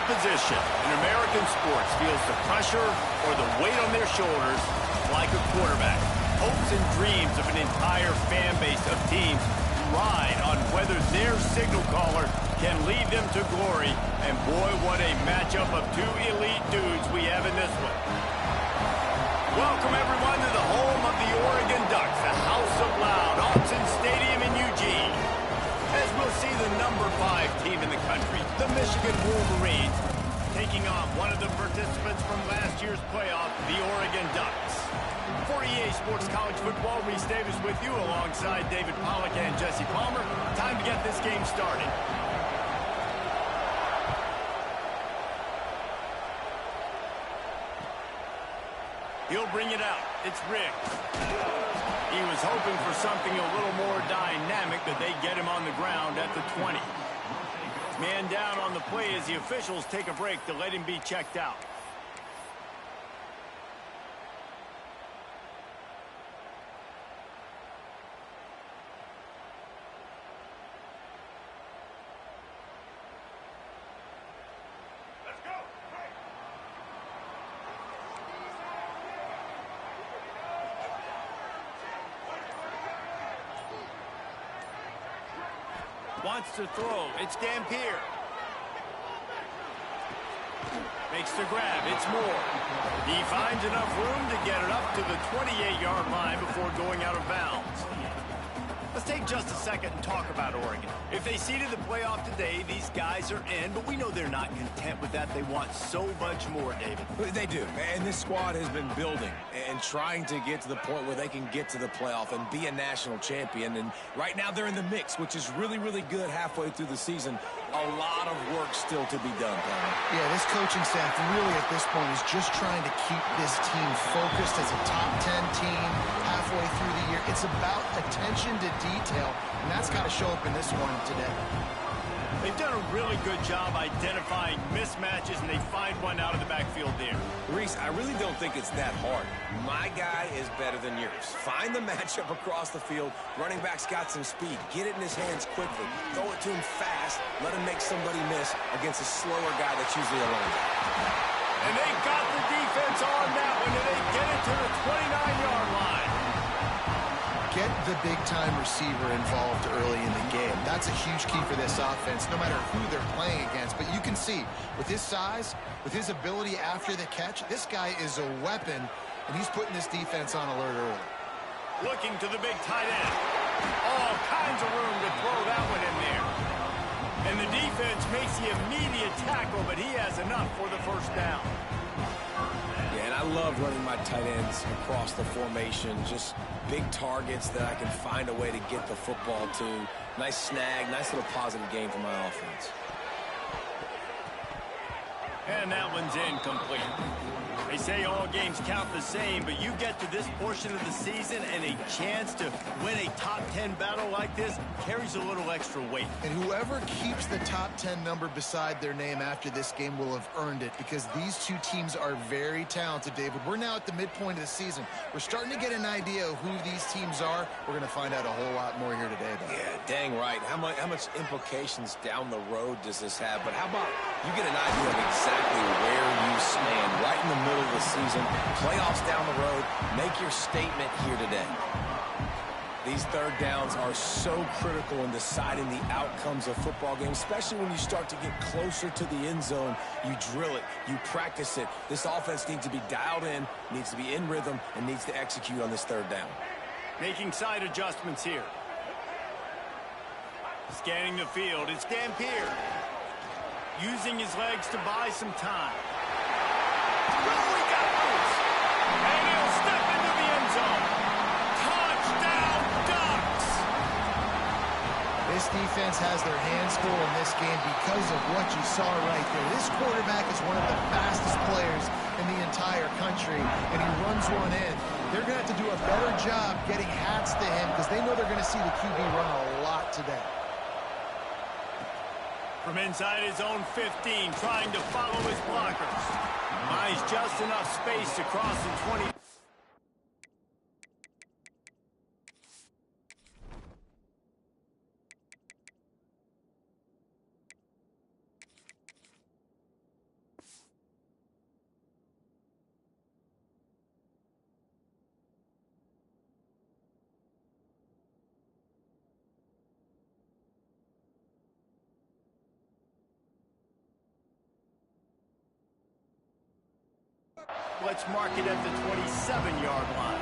position in American sports feels the pressure or the weight on their shoulders like a quarterback. Hopes and dreams of an entire fan base of teams ride on whether their signal caller can lead them to glory. And boy, what a matchup of two elite dudes we have in this one. Welcome everyone to the home of the Oregon Ducks, the House of Loud, Autzen Stadium in Eugene. As we'll see the number 5 team in the country, the Michigan Wolverines, taking on one of the participants from last year's playoff, the Oregon Ducks. For EA Sports College Football, Reese Davis with you alongside David Pollack and Jesse Palmer. Time to get this game started. He'll bring it out. It's Riggs. He was hoping for something a little more dynamic, but they get him on the ground at the 20. Man down on the play as the officials take a break to let him be checked out. Wants to throw. It's Dampier. Makes the grab. It's Moore. He finds enough room to get it up to the 28-yard line before going out of bounds. Let's take just a second and talk about Oregon. If they seeded the playoff today, these guys are in, but we know they're not content with that. They want so much more, David. They do, and this squad has been building and trying to get to the point where they can get to the playoff and be a national champion. And right now they're in the mix, which is really, really good halfway through the season. A lot of work still to be done, Palmer. Yeah, this coaching staff really at this point is just trying to keep this team focused as a top 10 team halfway through the year. It's about attention to detail, and that's got to show up in this one today. They've done a really good job identifying mismatches, and they find one out of the backfield there. Reese, I really don't think it's that hard. My guy is better than yours. Find the matchup across the field. Running back's got some speed. Get it in his hands quickly. Throw it to him fast. Let him make somebody miss against a slower guy that's usually a linebacker. And they got the defense on that one, and they get it to the 29-yard line. Get the big-time receiver involved early in the game. That's a huge key for this offense, no matter who they're playing against. But you can see, with his size, with his ability after the catch, this guy is a weapon, and he's putting this defense on alert early. Looking to the big tight end. All kinds of room to throw that one in there. And the defense makes the immediate tackle, but he has enough for the first down. Yeah, and I love running my tight ends across the formation. Just big targets that I can find a way to get the football to. Nice snag, nice little positive game for my offense. And that one's incomplete. They say all games count the same, but you get to this portion of the season and a chance to win a top 10 battle like this carries a little extra weight. And whoever keeps the top 10 number beside their name after this game will have earned it, because these two teams are very talented, David. We're now at the midpoint of the season. We're starting to get an idea of who these teams are. We're going to find out a whole lot more here today, though. Yeah, dang right. How much implications down the road does this have? But how about you get an idea of exactly where you stand right in the middle of the season, playoffs down the road, make your statement here today. These third downs are so critical in deciding the outcomes of football games, especially when you start to get closer to the end zone. You drill it, you practice it. This offense needs to be dialed in, needs to be in rhythm, and needs to execute on this third down. Making side adjustments here. Scanning the field, it's Dampier. Using his legs to buy some time. Oh, he got loose. And he'll step into the end zone. Touchdown, Ducks! This defense has their hands full in this game because of what you saw right there. This quarterback is one of the fastest players in the entire country, and he runs one in. They're going to have to do a better job getting hats to him because they know they're going to see the QB run a lot today. From inside his own 15, trying to follow his blockers. Buys just enough space to cross the 20. Let's mark it at the 27-yard line.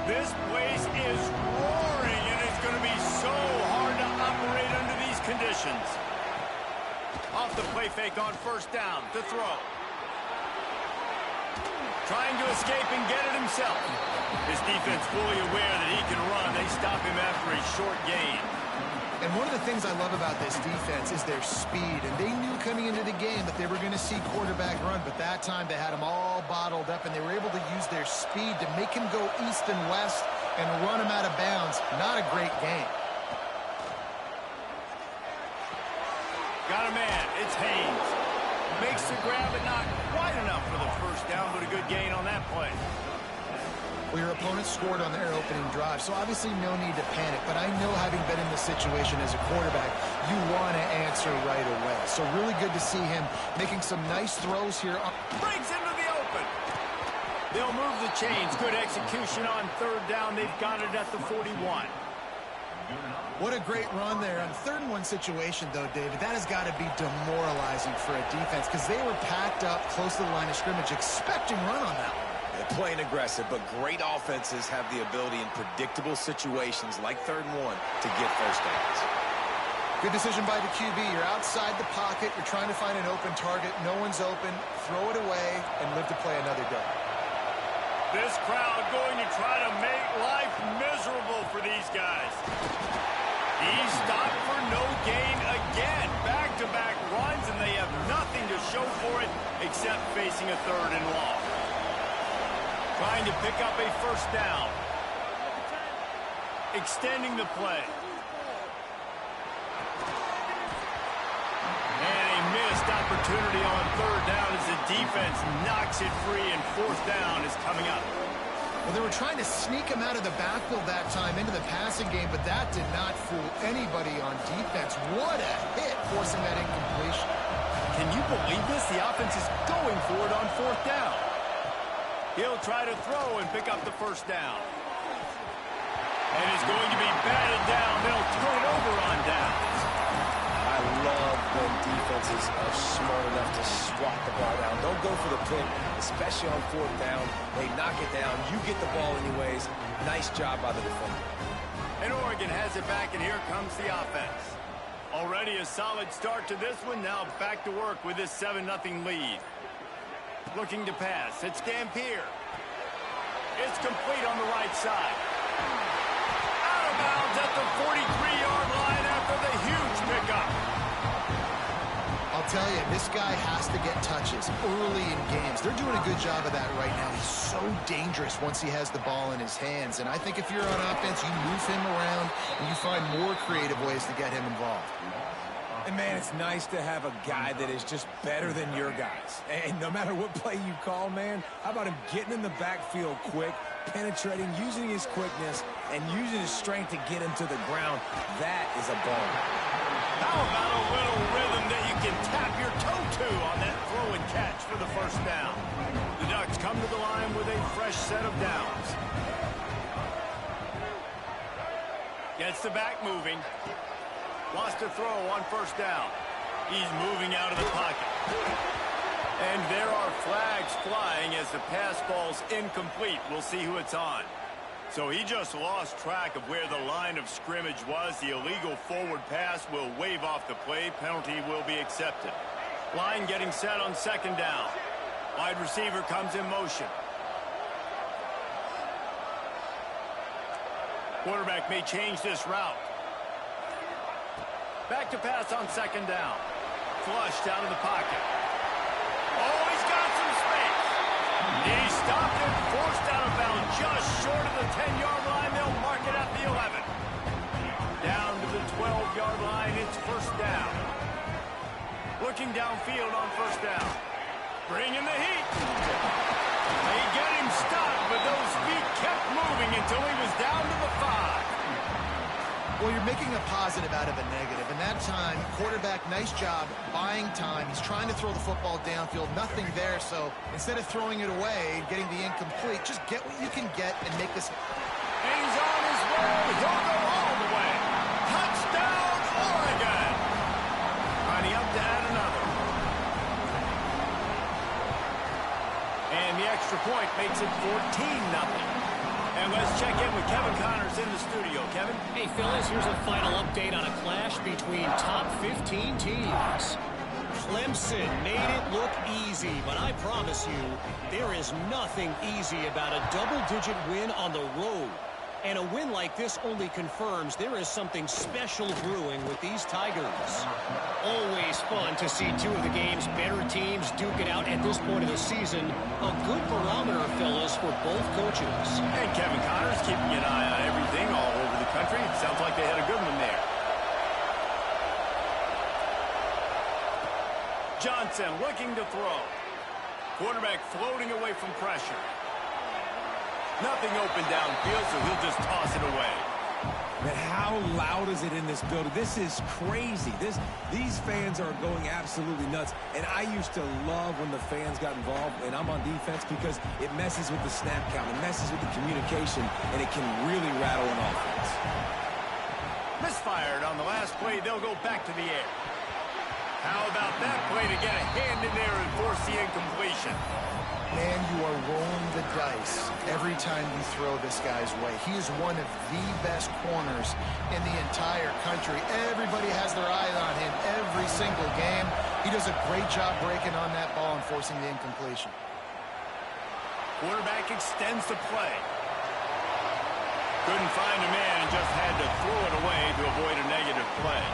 This place is roaring, and it's going to be so hard to operate under these conditions. Off the play fake on first down to throw. Trying to escape and get it himself. His defense fully aware that he can run. They stop him after a short gain. And one of the things I love about this defense is their speed. And they knew coming into the game that they were going to see quarterback run. But that time they had him all bottled up, and they were able to use their speed to make him go east and west and run him out of bounds. Not a great game. Got a man. It's Haynes. Makes the grab, but not quite enough for the first down, but a good gain on that play. Well, your opponent scored on their opening drive, so obviously no need to panic. But I know, having been in this situation as a quarterback, you want to answer right away. So really good to see him making some nice throws here. Breaks into the open. They'll move the chains. Good execution on third down. They've got it at the 41. What a great run there. On 3rd-and-1 situation, though, David, that has got to be demoralizing for a defense because they were packed up close to the line of scrimmage, expecting run on that one. They're playing aggressive, but great offenses have the ability in predictable situations like 3rd and 1 to get first downs. Good decision by the QB. You're outside the pocket. You're trying to find an open target. No one's open. Throw it away and live to play another day. This crowd going to try to make life miserable for these guys. He stopped for no gain again. Back-to-back runs, and they have nothing to show for it except facing a 3rd and long. Trying to pick up a first down. Extending the play. And a missed opportunity on 3rd down as the defense knocks it free, and 4th down is coming up. Well, they were trying to sneak him out of the backfield that time into the passing game, but that did not fool anybody on defense. What a hit, forcing that incompletion. Can you believe this? The offense is going for it on 4th down. He'll try to throw and pick up the first down. And it's going to be batted down. They'll turn it over on downs. I love when defenses are smart enough to swat the ball down. Don't go for the pick, especially on 4th down. They knock it down. You get the ball anyways. Nice job by the defender. And Oregon has it back, and here comes the offense. Already a solid start to this one. Now back to work with this 7-0 lead. Looking to pass. It's Dampier. It's complete on the right side. Out of bounds at the 43-yard line after the huge pickup. I'll tell you, this guy has to get touches early in games. They're doing a good job of that right now. He's so dangerous once he has the ball in his hands. And I think if you're on offense, you move him around and you find more creative ways to get him involved. And, man, it's nice to have a guy that is just better than your guys. And no matter what play you call, man, how about him getting in the backfield quick, penetrating, using his quickness, and using his strength to get him to the ground? That is a ball. How about a little rhythm that you can tap your toe to on that throw and catch for the first down? The Ducks come to the line with a fresh set of downs. Gets the back moving. Wants to throw on first down. He's moving out of the pocket. And there are flags flying as the pass ball's incomplete. We'll see who it's on. So he just lost track of where the line of scrimmage was. The illegal forward pass will wave off the play. Penalty will be accepted. Line getting set on 2nd down. Wide receiver comes in motion. Quarterback may change this route. Back to pass on 2nd down. Flushed out of the pocket. Oh, he's got some space. He stopped and forced out of bounds just short of the 10-yard line. They'll mark it at the 11. Down to the 12-yard line. It's first down. Looking downfield on first down. Bringing the heat. They get him stopped, but those feet kept moving until he was down to the 5. Well, you're making a positive out of a negative. And that time, quarterback, nice job buying time. He's trying to throw the football downfield. Nothing there. So instead of throwing it away and getting the incomplete, just get what you can get and make this. And he's on his way. He'll go all the way. Touchdown, Oregon. Lining up to add another. And the extra point makes it 14-0. And let's check in with Kevin Connors in the studio. Kevin? Hey, fellas, here's a final update on a clash between top 15 teams. Clemson made it look easy, but I promise you, there is nothing easy about a double-digit win on the road. And a win like this only confirms there is something special brewing with these Tigers. Always fun to see two of the game's better teams duke it out at this point of the season. A good barometer, fellas, for both coaches. And Kevin Connors keeping an eye on everything all over the country. Sounds like they had a good one there. Johnson looking to throw. Quarterback floating away from pressure. Nothing open downfield, so he'll just toss it away. But how loud is it in this building? This is crazy. These fans are going absolutely nuts. And I used to love when the fans got involved, and I'm on defense, because it messes with the snap count. It messes with the communication, and it can really rattle an offense. Misfired on the last play. They'll go back to the air. How about that play to get a hand in there and force the incompletion? Man, you are rolling the dice every time you throw this guy's way. He is one of the best corners in the entire country. Everybody has their eye on him every single game. He does a great job breaking on that ball and forcing the incompletion. Quarterback extends the play. Couldn't find a man and just had to throw it away to avoid a negative play.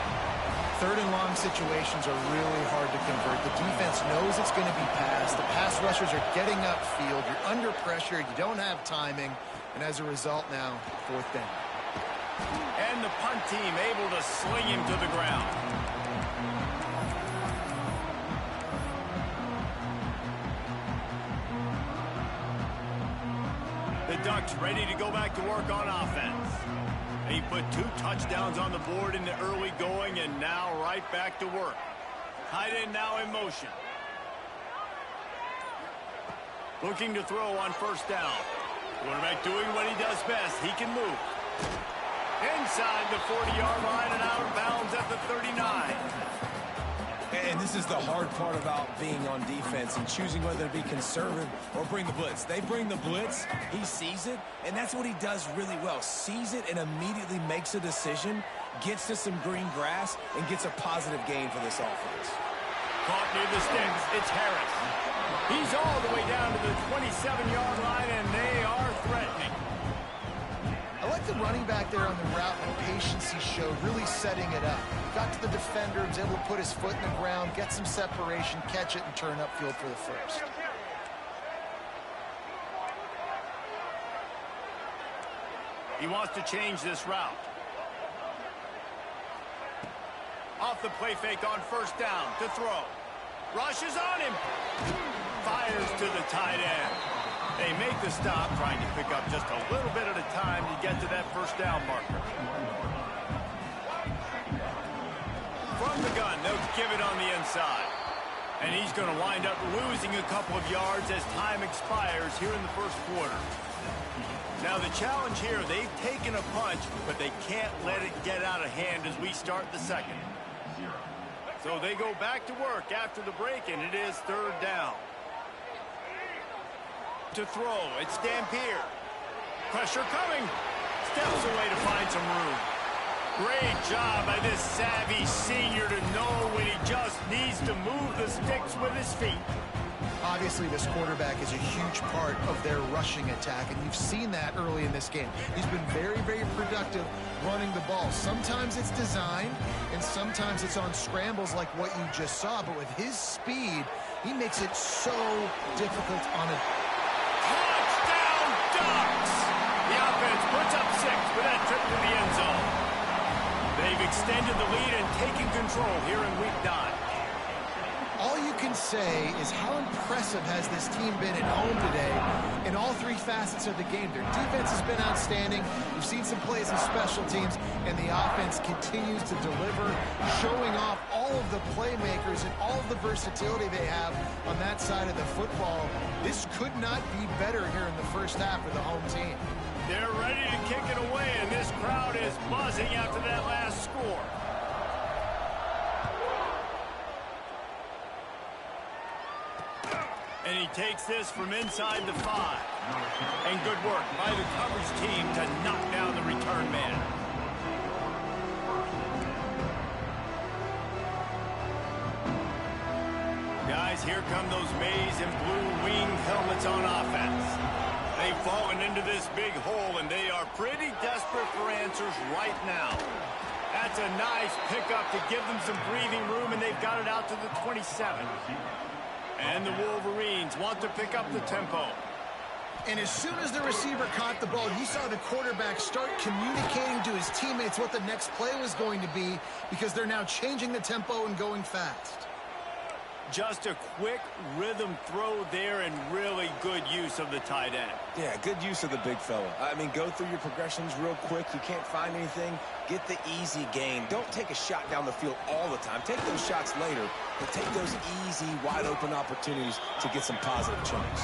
Third and long situations are really hard to convert. The defense knows it's going to be passed. The pass rushers are getting upfield. You're under pressure. You don't have timing. And as a result now, fourth down. And the punt team able to sling him to the ground. The Ducks ready to go back to work on offense. He put 2 touchdowns on the board in the early going, and now right back to work. Tight end now in motion. Looking to throw on first down. Quarterback doing what he does best. He can move. Inside the 40-yard line and out of bounds at the 39. And this is the hard part about being on defense and choosing whether to be conservative or bring the blitz. They bring the blitz, he sees it, and that's what he does really well. Sees it and immediately makes a decision, gets to some green grass, and gets a positive gain for this offense. Caught near the sticks. It's Harris. He's all the way down to the 27-yard line, and they are threatening. I like the running back there on the route and the patience he showed, really setting it up. Got to the defender, was able to put his foot in the ground, get some separation, catch it, and turn upfield for the first. He wants to change this route. Off the play fake on first down to throw. Rushes on him. Fires to the tight end. They make the stop, trying to pick up just a little bit at a time to get to that first down marker. From the gun, they'll give it on the inside. And he's going to wind up losing a couple of yards as time expires here in the first quarter. Now the challenge here, they've taken a punch, but they can't let it get out of hand as we start the second. So they go back to work after the break, and it is third down. To throw, it's Dampier. Pressure coming. Steps away to find some room. Great job by this savvy senior to know when he just needs to move the sticks with his feet. Obviously, this quarterback is a huge part of their rushing attack, and you've seen that early in this game. He's been very, very productive running the ball. Sometimes it's designed, and sometimes it's on scrambles like what you just saw. But with his speed, he makes it so difficult on a... Touchdown, Ducks! The offense puts up 6 with that trip to the end zone. They've extended the lead and taken control here in Week 9. All you can say is how impressive has this team been at home today in all three facets of the game. Their defense has been outstanding. We've seen some plays in special teams, and the offense continues to deliver, showing off all of the playmakers and all of the versatility they have on that side of the football. This could not be better here in the first half for the home team. They're ready to kick it away, and this crowd is buzzing after that last score. And he takes this from inside the 5. And good work by the coverage team to knock down the return man. Guys, here come those maize and blue winged helmets on offense. They've fallen into this big hole, and they are pretty desperate for answers right now. That's a nice pickup to give them some breathing room, and they've got it out to the 27. And the Wolverines want to pick up the tempo. And as soon as the receiver caught the ball, you saw the quarterback start communicating to his teammates what the next play was going to be, because they're now changing the tempo and going fast. Just a quick rhythm throw there, and really good use of the tight end. Yeah, good use of the big fella. I mean, go through your progressions real quick. You can't find anything. Get the easy gain. Don't take a shot down the field all the time. Take those shots later, but take those easy, wide-open opportunities to get some positive chunks.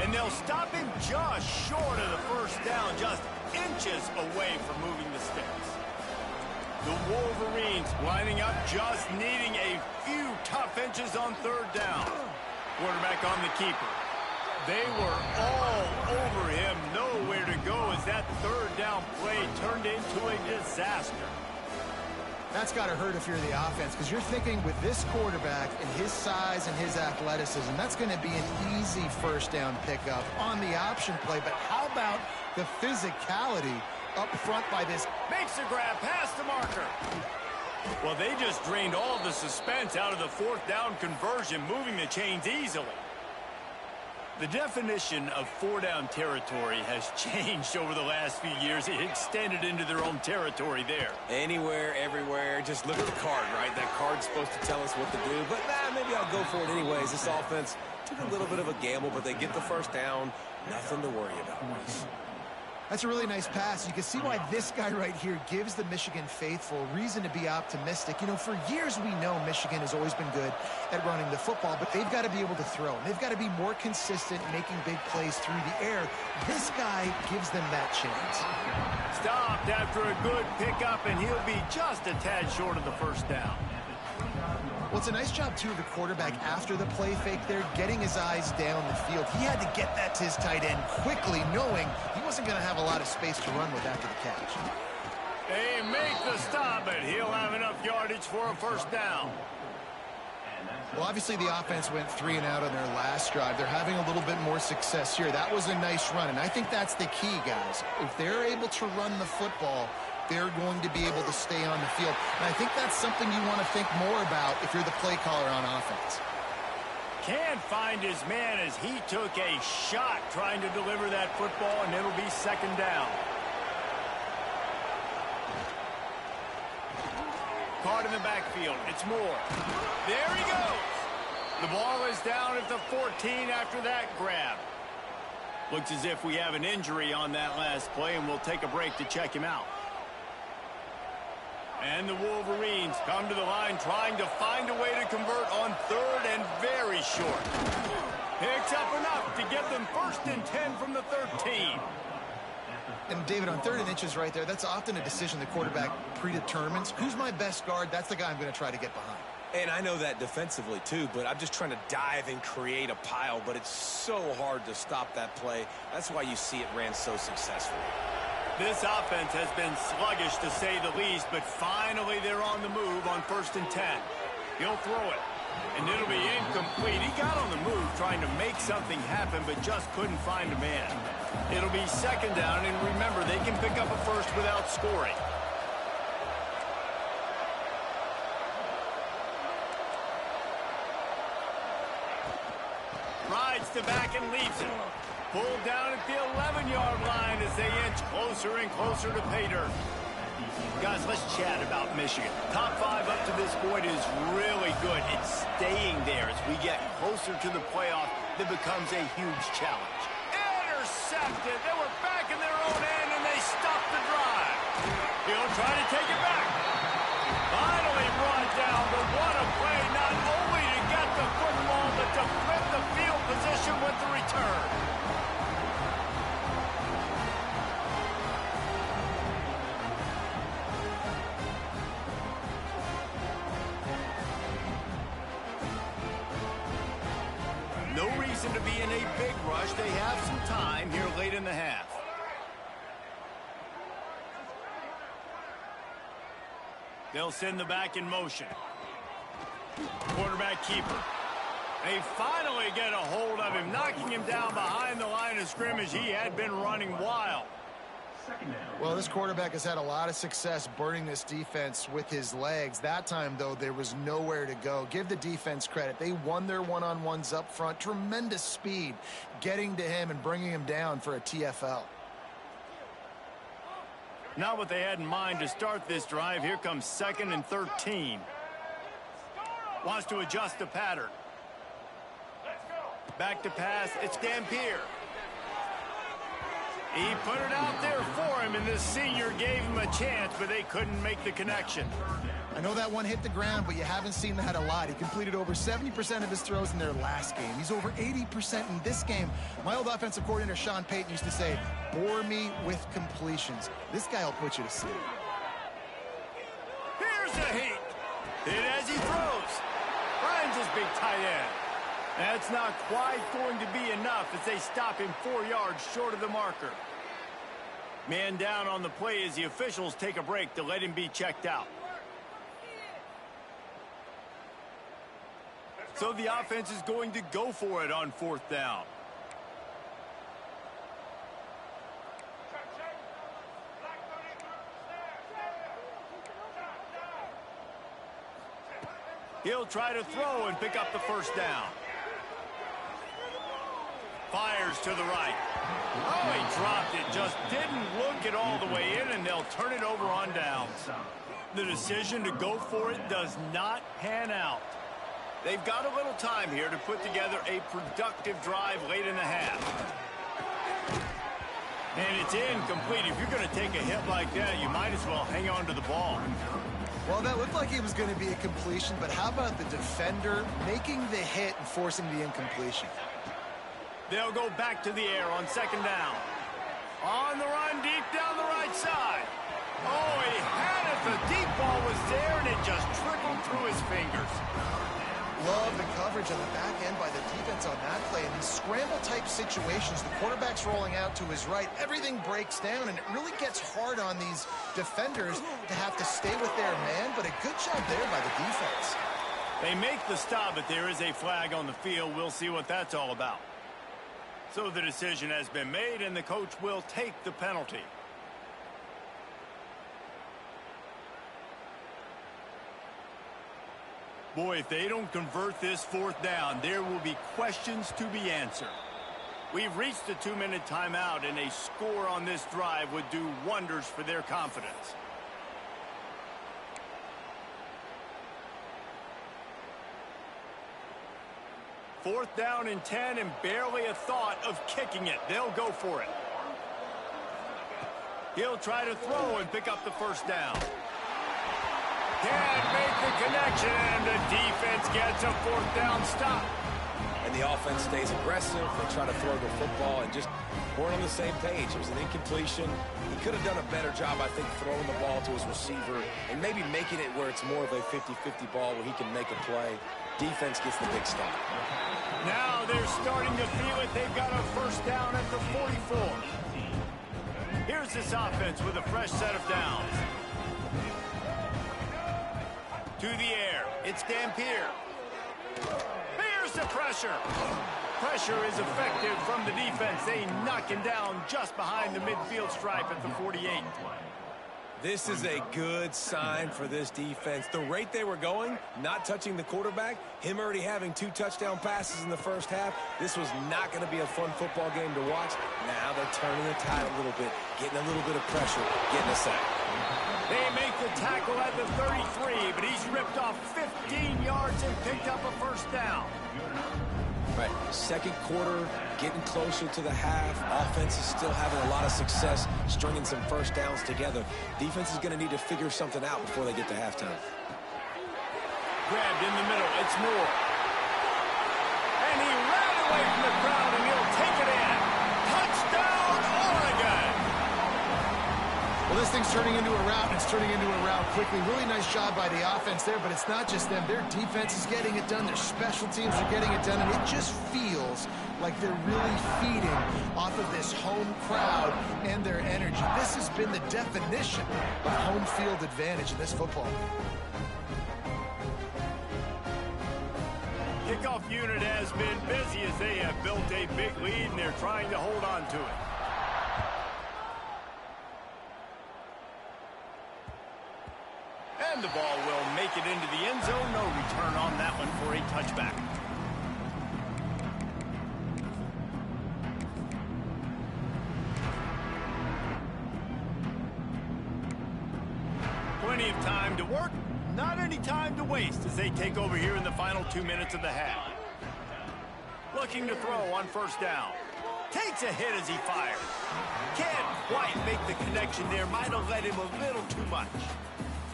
And they'll stop him just short of the first down, just inches away from moving the sticks. The Wolverines lining up, just needing a few tough inches on third down. Quarterback on the keeper. They were all over him, nowhere to go as that third down play turned into a disaster. That's got to hurt if you're the offense, because you're thinking with this quarterback and his size and his athleticism, that's going to be an easy first down pickup on the option play. But how about the physicality up front by this? Makes the grab past the marker. Well, they just drained all the suspense out of the fourth down conversion, moving the chains easily. The definition of four-down territory has changed over the last few years. It extended into their own territory there. Anywhere, everywhere, just look at the card, right? That card's supposed to tell us what to do, but maybe I'll go for it anyways. This offense took a little bit of a gamble, but they get the first down. Nothing to worry about. That's a really nice pass. You can see why this guy right here gives the Michigan faithful reason to be optimistic. You know, for years we know Michigan has always been good at running the football, but they've got to be able to throw. They've got to be more consistent making big plays through the air. This guy gives them that chance. Stopped after a good pickup, and he'll be just a tad short of the first down. Well, it's a nice job, too, of the quarterback after the play fake there, getting his eyes down the field. He had to get that to his tight end quickly, knowing he wasn't going to have a lot of space to run with after the catch. They make the stop, but he'll have enough yardage for a first down. Well, obviously the offense went 3 and out on their last drive. They're having a little bit more success here. That was a nice run, and I think that's the key, guys. If they're able to run the football, they're going to be able to stay on the field. And I think that's something you want to think more about if you're the play caller on offense. Can't find his man as he took a shot trying to deliver that football, and it'll be second down. Caught in the backfield. It's Moore. There he goes. The ball is down at the 14 after that grab. Looks as if we have an injury on that last play, and we'll take a break to check him out. And the Wolverines come to the line trying to find a way to convert on third and very short. Picks up enough to get them first and 10 from the 13. And, David, on third and inches right there, that's often a decision the quarterback predetermines. Who's my best guard? That's the guy I'm going to try to get behind. And I know that defensively, too, but I'm just trying to dive and create a pile, but it's so hard to stop that play. That's why you see it ran so successfully. This offense has been sluggish, to say the least, but finally they're on the move on first and 10. He'll throw it, and it'll be incomplete. He got on the move trying to make something happen, but just couldn't find a man. It'll be second down, and remember, they can pick up a first without scoring. Rides to back and leaves it. Pulled down at the 11-yard line as they inch closer and closer to pay dirt. Guys, let's chat about Michigan. Top 5 up to this point is really good. It's staying there as we get closer to the playoff that becomes a huge challenge. Intercepted. They were back in their own end, and they stopped the drive. He'll try to take it back. Finally brought down, but what a play, not only to get the football, but to flip the field position with the return. No reason to be in a big rush. They have some time here late in the half. They'll send the back in motion. Quarterback keeper. They finally get a hold of him, knocking him down behind the line of scrimmage. He had been running wild. Well, this quarterback has had a lot of success burning this defense with his legs. That time, though, there was nowhere to go. Give the defense credit. They won their one-on-ones up front. Tremendous speed getting to him and bringing him down for a TFL. Not what they had in mind to start this drive. Here comes 2nd and 13. Wants to adjust the pattern. Back to pass. It's Dampier. He put it out there for him, and this senior gave him a chance, but they couldn't make the connection. I know that one hit the ground, but you haven't seen that a lot. He completed over 70% of his throws in their last game. He's over 80% in this game. My old offensive coordinator, Sean Payton, used to say, bore me with completions. This guy will put you to sleep. Here's a heat. Hit as he throws. Finds his big tight end. That's not quite going to be enough as they stop him 4 yards short of the marker. Man down on the play as the officials take a break to let him be checked out. So the offense is going to go for it on 4th down. He'll try to throw and pick up the 1st down. Fires to the right. Oh, he dropped it. Just didn't look it all the way in, and they'll turn it over on downs. The decision to go for it does not pan out. They've got a little time here to put together a productive drive late in the half. And it's incomplete. If you're going to take a hit like that, you might as well hang on to the ball. Well, that looked like it was going to be a completion, but how about the defender making the hit and forcing the incompletion? They'll go back to the air on 2nd down. On the run, deep down the right side. Oh, he had it. The deep ball was there, and it just trickled through his fingers. Love the coverage on the back end by the defense on that play. In these scramble-type situations, the quarterback's rolling out to his right. Everything breaks down, and it really gets hard on these defenders to have to stay with their man, but a good job there by the defense. They make the stop, but there is a flag on the field. We'll see what that's all about. So the decision has been made, and the coach will take the penalty. Boy, if they don't convert this 4th down, there will be questions to be answered. We've reached the 2-minute timeout, and a score on this drive would do wonders for their confidence. Fourth down and 10, and barely a thought of kicking it. They'll go for it. He'll try to throw and pick up the 1st down. Can't make the connection, and the defense gets a 4th down stop. And the offense stays aggressive. They try to throw the football and just weren't on the same page. It was an incompletion. He could have done a better job, I think, throwing the ball to his receiver and maybe making it where it's more of a 50-50 ball where he can make a play. Defense gets the big stop. Now they're starting to feel it. They've got a 1st down at the 44. Here's this offense with a fresh set of downs. To the air. It's Dampier. Here's the pressure. Pressure is effective from the defense. They knock him down just behind the midfield stripe at the 48. This is a good sign for this defense. The rate they were going, not touching the quarterback, him already having 2 touchdown passes in the 1st half, this was not going to be a fun football game to watch. Now they're turning the tide a little bit, getting a little bit of pressure, getting a sack. They make the tackle at the 33, but he's ripped off 15 yards and picked up a first down. Right, second quarter, getting closer to the half. Offense is still having a lot of success stringing some first downs together. Defense is going to need to figure something out before they get to halftime. Grabbed in the middle, it's Moore. And he ran away from the crowd, and he'll take it in. Touchdown, Oregon! Well, this thing's turning into a rout, and it's turning into a rout quickly. Really nice job by the offense there, but it's not just them. Their defense is getting it done. Their special teams are getting it done, and it just feels like they're really feeding off of this home crowd and their energy. This has been the definition of home field advantage in this football game. Kickoff unit has been busy as they have built a big lead, and they're trying to hold on to it. And the ball will make it into the end zone. No return on that one for a touchback. Plenty of time to work, not any time to waste as they take over here in the final 2 minutes of the half. Looking to throw on first down. Takes a hit as he fires. Can't quite make the connection there. Might have led him a little too much.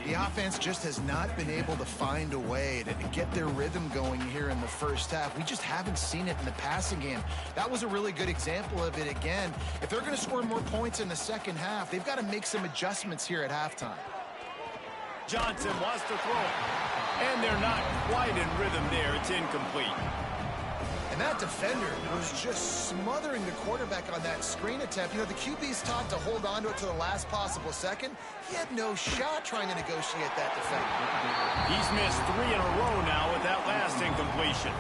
The offense just has not been able to find a way to get their rhythm going here in the first half. We just haven't seen it in the passing game. That was a really good example of it again. If they're going to score more points in the second half, they've got to make some adjustments here at halftime. Johnson wants to throw it. And they're not quite in rhythm there. It's incomplete. And that defender was just smothering the quarterback on that screen attempt. You know, the QB's taught to hold on to it to the last possible second. He had no shot trying to negotiate that defender. He's missed 3 in a row now with that last incompletion.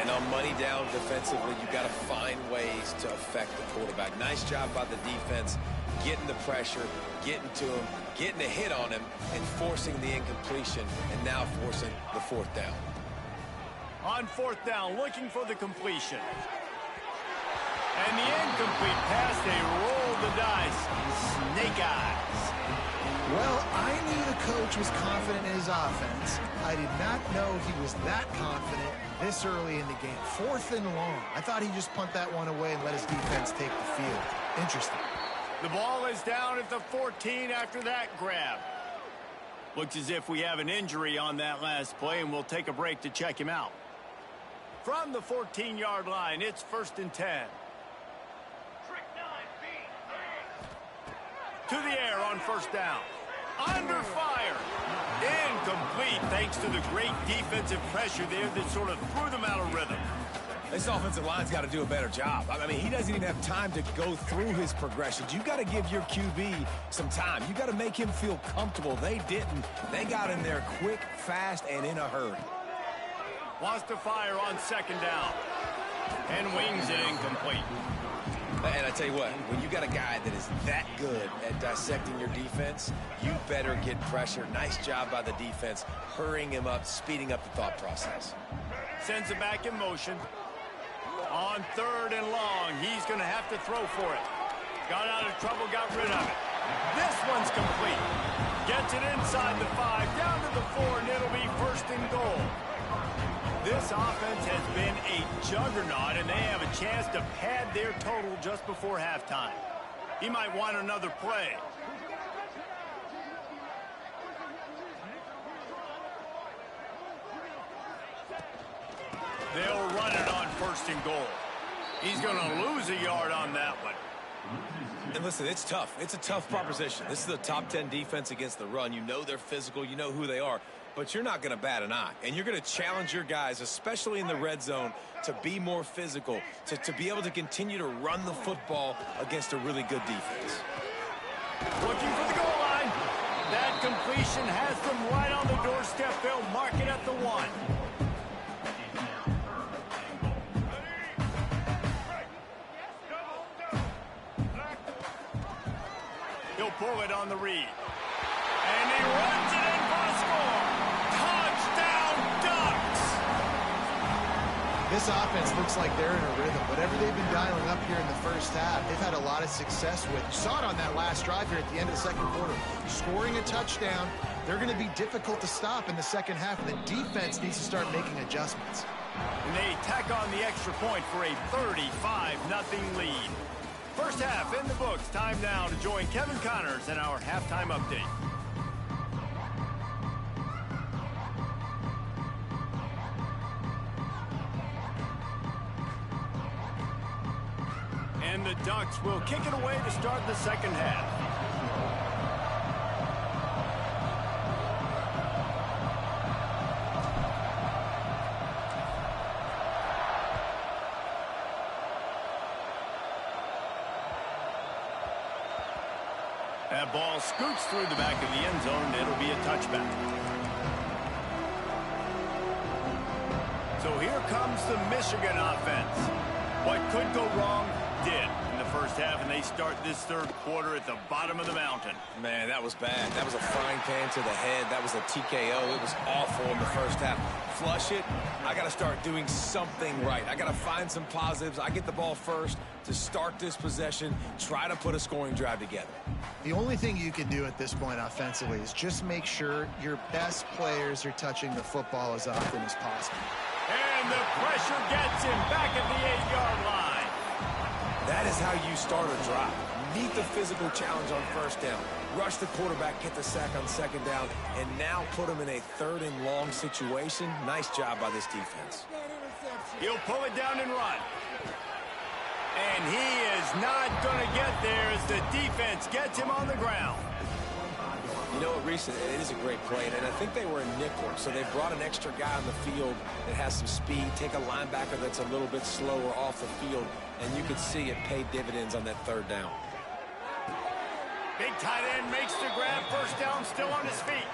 And on money down defensively, you've got to find ways to affect the quarterback. Nice job by the defense, getting the pressure, getting to him, getting a hit on him, and forcing the incompletion, and now forcing the fourth down. On fourth down, looking for the completion. And the incomplete pass, they roll the dice. Snake eyes. Well, I knew the coach was confident in his offense. I did not know he was that confident this early in the game. 4th and long. I thought he'd just punt that one away and let his defense take the field. Interesting. The ball is down at the 14 after that grab. Looks as if we have an injury on that last play, and we'll take a break to check him out. From the 14-yard line, it's 1st and 10. To the air on first down. Under fire. Incomplete thanks to the great defensive pressure there that sort of threw them out of rhythm. This offensive line's got to do a better job. I mean, he doesn't even have time to go through his progressions. You've got to give your QB some time. You've got to make him feel comfortable. They didn't. They got in there quick, fast, and in a hurry. Wants to fire on second down. And wings it incomplete. And I tell you what, when you got a guy that is that good at dissecting your defense, you better get pressure. Nice job by the defense, hurrying him up, speeding up the thought process. Sends it back in motion. On 3rd and long, he's going to have to throw for it. Got out of trouble, got rid of it. This one's complete. Gets it inside the 5, down to the 4, and it'll be 1st and goal. This offense has been a juggernaut, and they have a chance to pad their total just before halftime. He might want another play. They'll run it on 1st and goal. He's going to lose a yard on that one. And listen, it's tough. It's a tough proposition. This is a top 10 defense against the run. You know they're physical. You know who they are. But you're not going to bat an eye. And you're going to challenge your guys, especially in the red zone, to be more physical, to be able to continue to run the football against a really good defense. Looking for the goal line. That completion has them right on the doorstep. They'll mark it at the 1. He'll pull it on the read. And he runs it in for a score. Touchdown, Ducks! This offense looks like they're in a rhythm. Whatever they've been dialing up here in the first half, they've had a lot of success with. You saw it on that last drive here at the end of the second quarter. Scoring a touchdown, they're going to be difficult to stop in the second half, and the defense needs to start making adjustments. And they tack on the extra point for a 35-0 lead. First half in the books. Time now to join Kevin Connors in our halftime update. And the Ducks will kick it away to start the second half. That ball scoots through the back of the end zone. It'll be a touchback. So here comes the Michigan offense. What could go wrong did in the first half, and they start this third quarter at the bottom of the mountain. Man, that was bad. That was a frying pan to the head. That was a TKO. It was awful in the first half. Flush it. I got to start doing something right. I got to find some positives. I get the ball first to start this possession, try to put a scoring drive together. The only thing you can do at this point offensively is just make sure your best players are touching the football as often as possible. And the pressure gets him back at the 8-yard line. That is how you start a drive. Meet the physical challenge on first down. Rush the quarterback, get the sack on second down, and now put him in a 3rd and long situation. Nice job by this defense. He'll pull it down and run. And he is not going to get there as the defense gets him on the ground. You know what, Reese, it is a great play, and I think they were in nickel, so they brought an extra guy on the field that has some speed, take a linebacker that's a little bit slower off the field, and you could see it paid dividends on that 3rd down. Big tight end makes the grab, first down, still on his feet.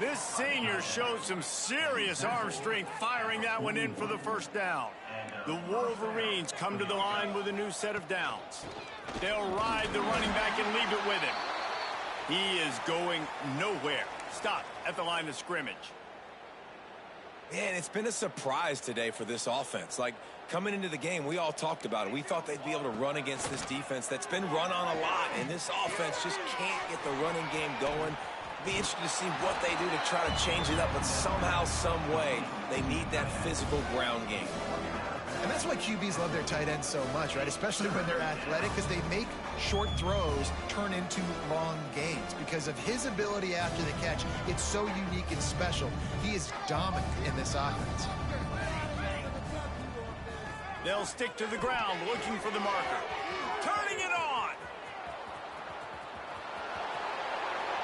This senior shows some serious arm strength, firing that one in for the first down. The Wolverines come to the line with a new set of downs. They'll ride the running back and leave it with him. He is going nowhere. Stop at the line of scrimmage. Man, it's been a surprise today for this offense. Like, coming into the game, we all talked about it. We thought they'd be able to run against this defense that's been run on a lot, and this offense just can't get the running game going. Be interested to see what they do to try to change it up, but somehow, some way, they need that physical ground game. And that's why QBs love their tight ends so much, right? Especially when they're athletic, because they make short throws turn into long gains. Because of his ability after the catch, it's so unique and special. He is dominant in this offense. They'll stick to the ground, looking for the marker. Turning it on!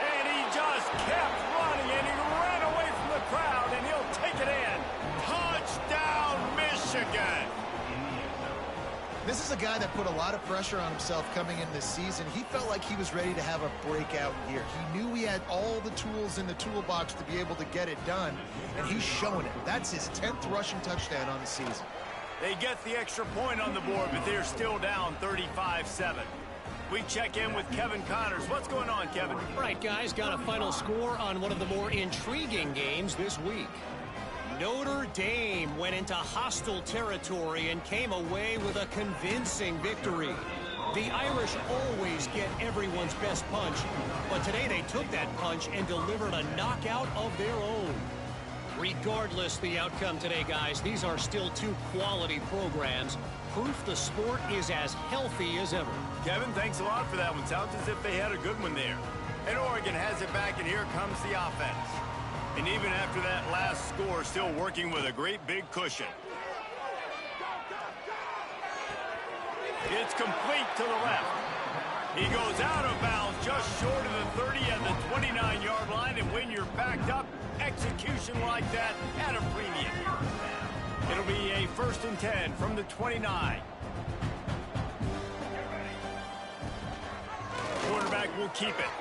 And he just kept running, and he ran away from the crowd, and he'll take it in. Touchdown, Michigan! This is a guy that put a lot of pressure on himself coming in this season. He felt like he was ready to have a breakout year. He knew he had all the tools in the toolbox to be able to get it done, and he's showing it. That's his 10th rushing touchdown on the season. They get the extra point on the board, but they're still down 35-7. We check in with Kevin Connors. What's going on, Kevin? Right, guys, got a final score on one of the more intriguing games this week. Notre Dame went into hostile territory and came away with a convincing victory. The Irish always get everyone's best punch, but today they took that punch and delivered a knockout of their own. Regardless the outcome today, guys, these are still two quality programs. Proof the sport is as healthy as ever. Kevin, thanks a lot for that one. Sounds as if they had a good one there. And Oregon has it back, and here comes the offense. And even after that last score, still working with a great big cushion. It's complete to the left. He goes out of bounds just short of the 30 at the 29-yard line, and when you're backed up, execution like that at a premium. It'll be a 1st and 10 from the 29. Quarterback will keep it.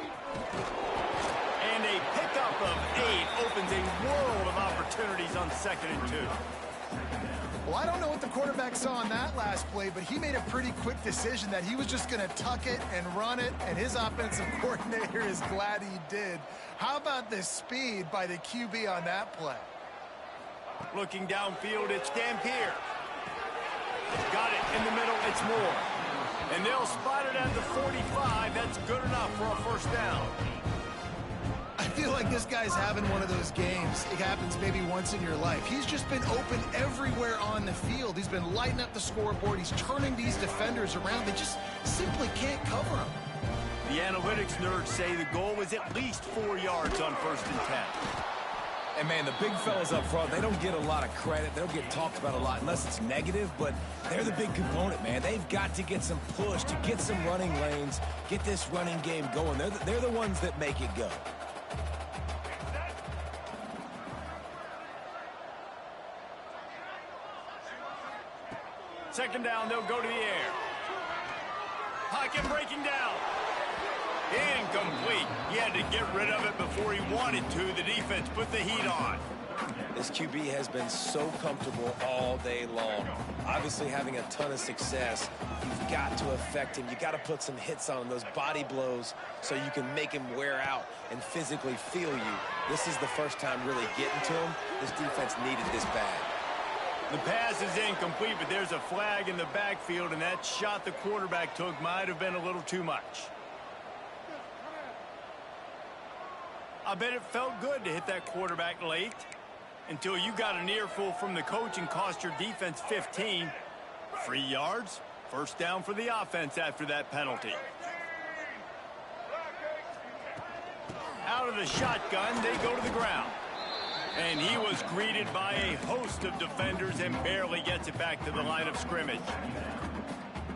And a pickup of 8 opens a world of opportunities on 2nd and 2. Well, I don't know what the quarterback saw on that last play, but he made a pretty quick decision that he was just going to tuck it and run it, and his offensive coordinator is glad he did. How about the speed by the QB on that play? Looking downfield, it's Dampier. Got it in the middle. It's more. And they'll spot it at the 45. That's good enough for a first down. I feel like this guy's having one of those games. It happens maybe once in your life. He's just been open everywhere on the field. He's been lighting up the scoreboard. He's turning these defenders around. They just simply can't cover him. The analytics nerds say the goal was at least 4 yards on 1st and 10. And, man, the big fellas up front, they don't get a lot of credit. They don't get talked about a lot unless it's negative, but they're the big component, man. They've got to get some push, to get some running lanes, get this running game going. They're the ones that make it go. Second down, they'll go to the air. Pocket breaking down. Incomplete. He had to get rid of it before he wanted to. The defense put the heat on. This QB has been so comfortable all day long. Obviously having a ton of success. You've got to affect him. You got to put some hits on him, those body blows, so you can make him wear out and physically feel you. This is the first time really getting to him. This defense needed this bad. The pass is incomplete, but there's a flag in the backfield, and that shot the quarterback took might have been a little too much. I bet it felt good to hit that quarterback late until you got an earful from the coach and cost your defense 15. 3 yards, first down for the offense after that penalty. Out of the shotgun, they go to the ground. And he was greeted by a host of defenders and barely gets it back to the line of scrimmage.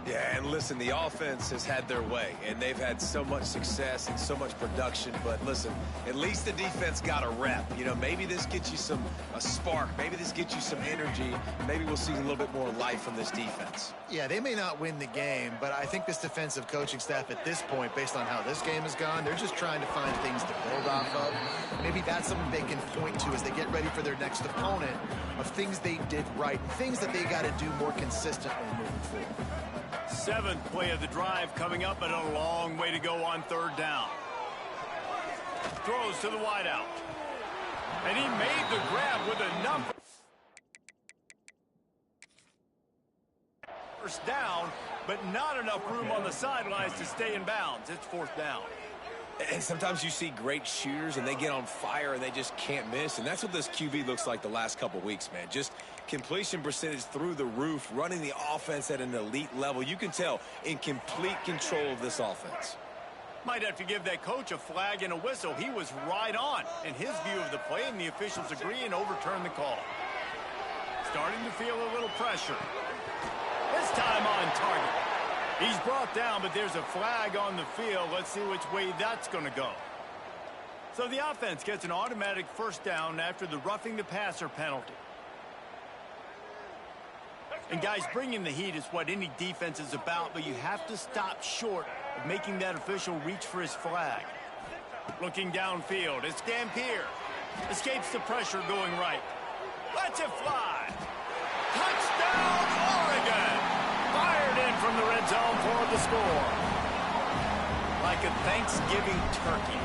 Yeah, and listen, the offense has had their way, and they've had so much success and so much production. But listen, at least the defense got a rep. You know, maybe this gets you a spark. Maybe this gets you some energy. Maybe we'll see a little bit more life from this defense. Yeah, they may not win the game, but I think this defensive coaching staff at this point, based on how this game has gone, they're just trying to find things to build off of. Maybe that's something they can point to as they get ready for their next opponent, of things they did right, things that they got to do more consistently moving forward. 7th play of the drive coming up, but a long way to go on 3rd down. Throws to the wideout. And he made the grab with a number. First down, but not enough room on the sidelines to stay in bounds. It's 4th down. And sometimes you see great shooters, and they get on fire, and they just can't miss. And that's what this QB looks like the last couple weeks, man. Just completion percentage through the roof, running the offense at an elite level. You can tell in complete control of this offense. Might have to give that coach a flag and a whistle. He was right on in his view of the play, and the officials agree and overturn the call. Starting to feel a little pressure. This time on target. He's brought down, but there's a flag on the field. Let's see which way that's going to go. So the offense gets an automatic first down after the roughing the passer penalty. And guys, bringing the heat is what any defense is about, but you have to stop short of making that official reach for his flag. Looking downfield, it's Dampier. Escapes the pressure going right. Lets it fly. Touchdown, Oregon! Fired in from the red zone for the score. Like a Thanksgiving turkey.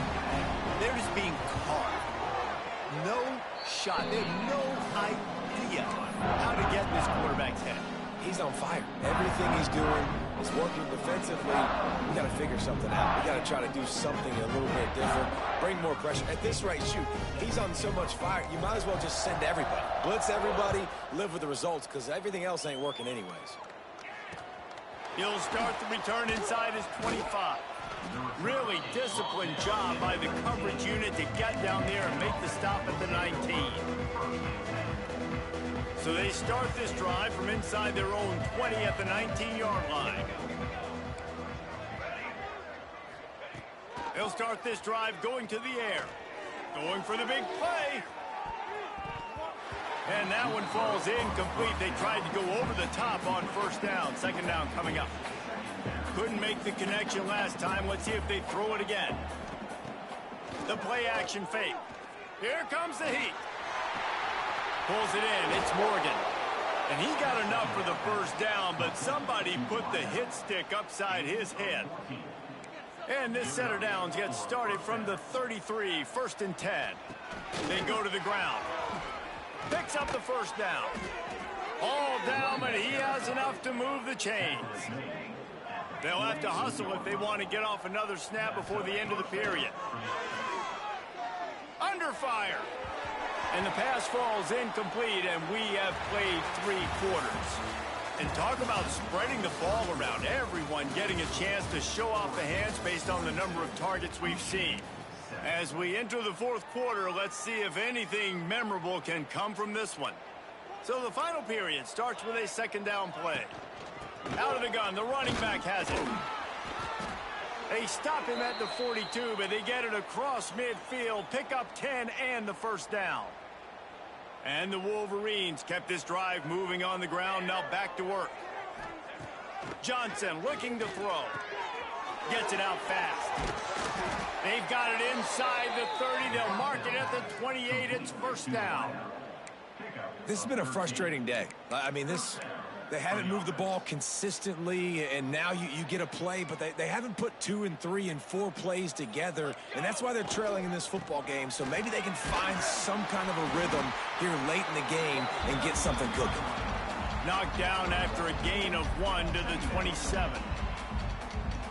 They're just being carved. No shot. They have no idea how to get in this quarterback's head. He's on fire. Everything he's doing is working defensively. We got to figure something out. We got to try to do something a little bit different. Bring more pressure. At this rate, shoot, he's on so much fire, you might as well just send everybody. Blitz everybody, live with the results, because everything else ain't working anyways. He'll start the return inside his 25. Really disciplined job by the coverage unit to get down there and make the stop at the 19. So they start this drive from inside their own 20 at the 19-yard line. They'll start this drive going to the air. Going for the big play. And that one falls incomplete. They tried to go over the top on first down. 2nd down coming up. Couldn't make the connection last time. Let's see if they throw it again. The play action fake. Here comes the heat. Pulls it in. It's Morgan. And he got enough for the first down, but somebody put the hit stick upside his head. And this set of downs gets started from the 33, 1st and 10. They go to the ground. Picks up the first down. All down, but he has enough to move the chains. They'll have to hustle if they want to get off another snap before the end of the period. Under fire. And the pass falls incomplete, and we have played 3 quarters. And talk about spreading the ball around. Everyone getting a chance to show off the hands based on the number of targets we've seen. As we enter the 4th quarter, let's see if anything memorable can come from this one. So the final period starts with a 2nd down play. Out of the gun, the running back has it. They stop him at the 42, but they get it across midfield, pick up 10 and the 1st down. And the Wolverines kept this drive moving on the ground, now back to work. Johnson looking to throw. Gets it out fast. They've got it inside the 30. They'll mark it at the 28. It's 1st down. This has been a frustrating day. I mean, they haven't moved the ball consistently, and now you get a play, but they haven't put 2 and 3 and 4 plays together, and that's why they're trailing in this football game. So maybe they can find some kind of a rhythm here late in the game and get something cooking. Knocked down after a gain of 1 to the 27.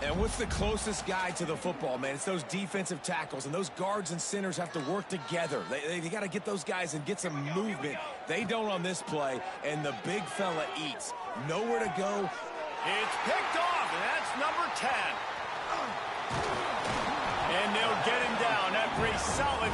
And what's the closest guy to the football, man? It's those defensive tackles, and those guards and centers have to work together. They got to get those guys and get some movement. They don't on this play, and the big fella eats. Nowhere to go. It's picked off, and that's number 10. And they'll get him down after a solid...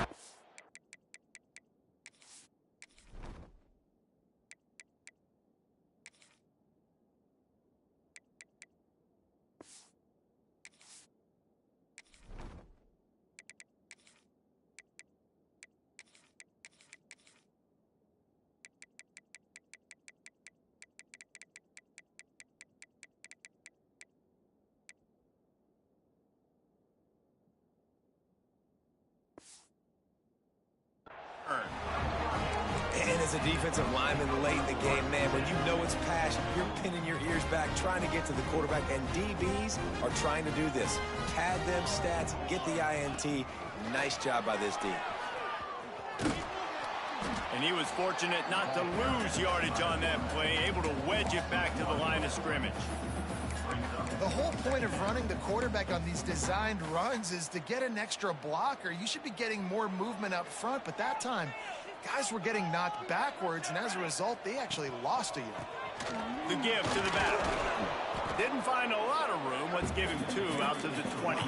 And as a defensive lineman late in the game, man, when you know it's passion, you're pinning your ears back, trying to get to the quarterback, and DBs are trying to do this. Pad them stats, get the INT. Nice job by this D. And he was fortunate not to lose yardage on that play, able to wedge it back to the line of scrimmage. The whole point of running the quarterback on these designed runs is to get an extra blocker. You should be getting more movement up front, but that time, guys were getting knocked backwards, and as a result, they actually lost a yard. The give to the back. Didn't find a lot of room. Let's give him 2 out to the 20.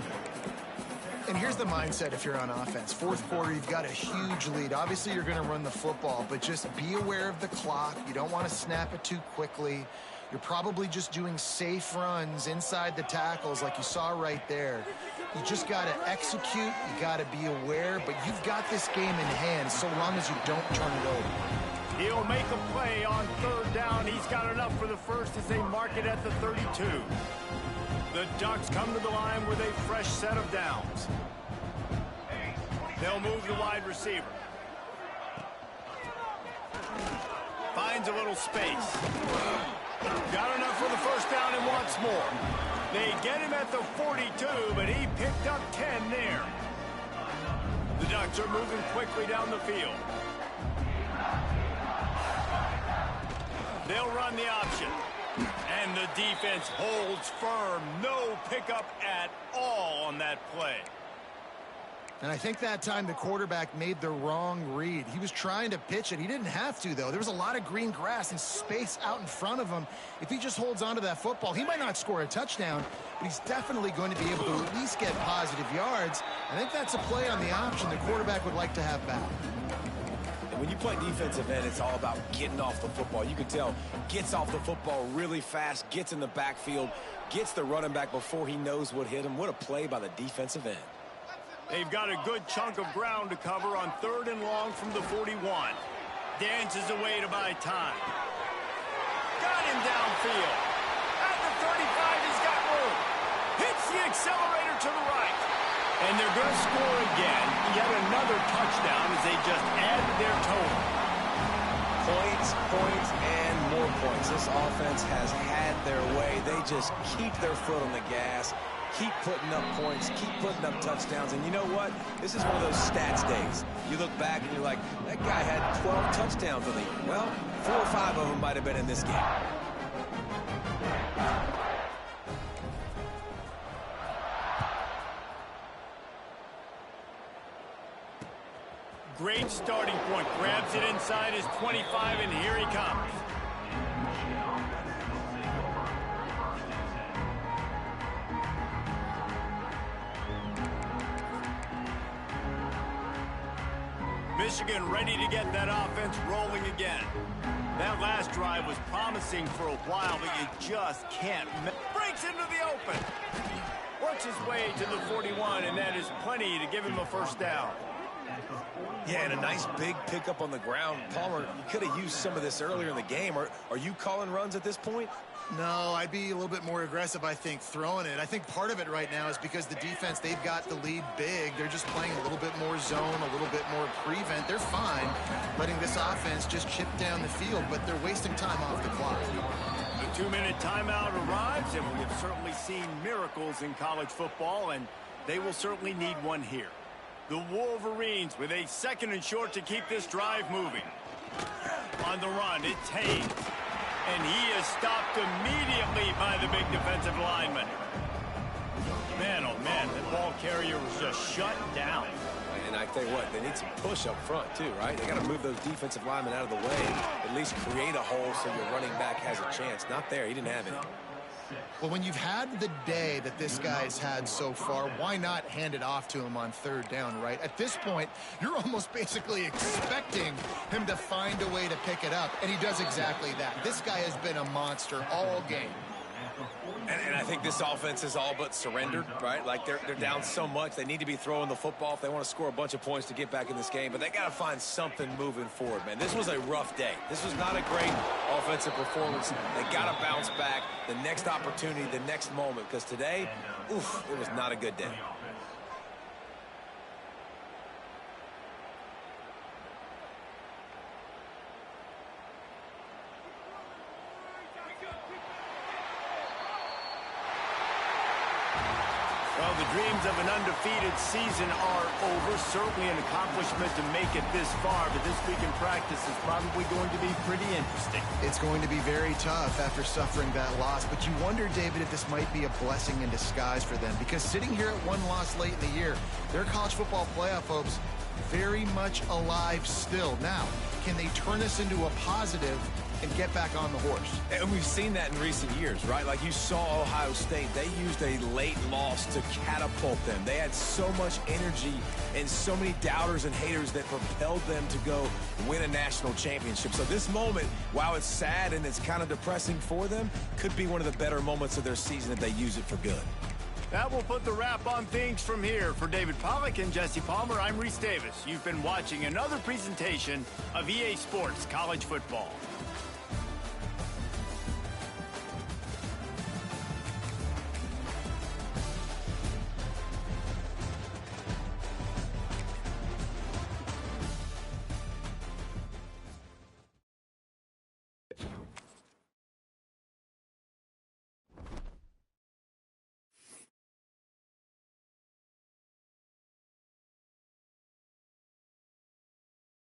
And here's the mindset if you're on offense. 4th quarter, you've got a huge lead. Obviously, you're going to run the football, but just be aware of the clock. You don't want to snap it too quickly. You're probably just doing safe runs inside the tackles like you saw right there. You just got to execute. You got to be aware, but you've got this game in hand so long as you don't turn it over. He'll make a play on 3rd down. He's got enough for the 1st as they mark it at the 32. The Ducks come to the line with a fresh set of downs. They'll move the wide receiver. Finds a little space. Got enough for the 1st down and wants more. They get him at the 42, but he picked up 10 there. The Ducks are moving quickly down the field. They'll run the option. And the defense holds firm. No pickup at all on that play. And I think that time the quarterback made the wrong read. He was trying to pitch it. He didn't have to, though. There was a lot of green grass and space out in front of him. If he just holds on to that football, he might not score a touchdown, but he's definitely going to be able to at least get positive yards. I think that's a play on the option the quarterback would like to have back. When you play defensive end, it's all about getting off the football. You can tell, gets off the football really fast, gets in the backfield, gets the running back before he knows what hit him. What a play by the defensive end. They've got a good chunk of ground to cover on 3rd and long from the 41. Dances away to buy time. Got him downfield. At the 35, he's got room. Hits the accelerator to the right. And they're going to score again. Yet another touchdown as they just add to their total. Points, points, and more points. This offense has had their way. They just keep their foot on the gas. keep putting up points, keep putting up touchdowns. And you know what? This is one of those stats days. You look back and you're like, that guy had 12 touchdowns on the year. Well, 4 or 5 of them might have been in this game. Great starting point. Grabs it inside his 25, and here he comes. Michigan ready to get that offense rolling again. That last drive was promising for a while, but you just can't. Breaks into the open. Works his way to the 41, and that is plenty to give him a first down. Yeah, and a nice big pickup on the ground. Palmer, you could have used some of this earlier in the game. Are you calling runs at this point? No, I'd be a little bit more aggressive, I think, throwing it. I think part of it right now is because the defense, they've got the lead big. They're just playing a little bit more zone, a little bit more prevent. They're fine letting this offense just chip down the field, but they're wasting time off the clock. The 2-minute timeout arrives, and we have certainly seen miracles in college football, and they will certainly need one here. The Wolverines with a 2nd and short to keep this drive moving. On the run, it's Hayes. And he is stopped immediately by the big defensive lineman. Man, oh man, the ball carrier was just shut down. And I tell you what, they need some push up front too, right? They got to move those defensive linemen out of the way, at least create a hole so your running back has a chance. Not there, he didn't have any. Well, when you've had the day that this guy's had so far, why not hand it off to him on 3rd down, right? At this point, you're almost basically expecting him to find a way to pick it up, and he does exactly that. This guy has been a monster all game. And I think this offense is all but surrendered, right? Like they're down so much. They need to be throwing the football if they want to score a bunch of points to get back in this game. But they got to find something moving forward, man. This was a rough day. This was not a great offensive performance. They got to bounce back the next opportunity, the next moment. Because today, oof, it was not a good day. Well, the dreams of an undefeated season are over. Certainly an accomplishment to make it this far, but this week in practice is probably going to be pretty interesting. It's going to be very tough after suffering that loss, but you wonder, David, if this might be a blessing in disguise for them, because sitting here at 1 loss late in the year, their college football playoff hopes very much alive still. Now, can they turn this into a positive and get back on the horse? And we've seen that in recent years, right? Like you saw Ohio State, they used a late loss to catapult them. They had so much energy and so many doubters and haters that propelled them to go win a national championship. So this moment, while it's sad and it's kind of depressing for them, could be one of the better moments of their season if they use it for good. That will put the wrap on things from here. For David Pollack and Jesse Palmer, I'm Reese Davis. You've been watching another presentation of EA Sports College Football.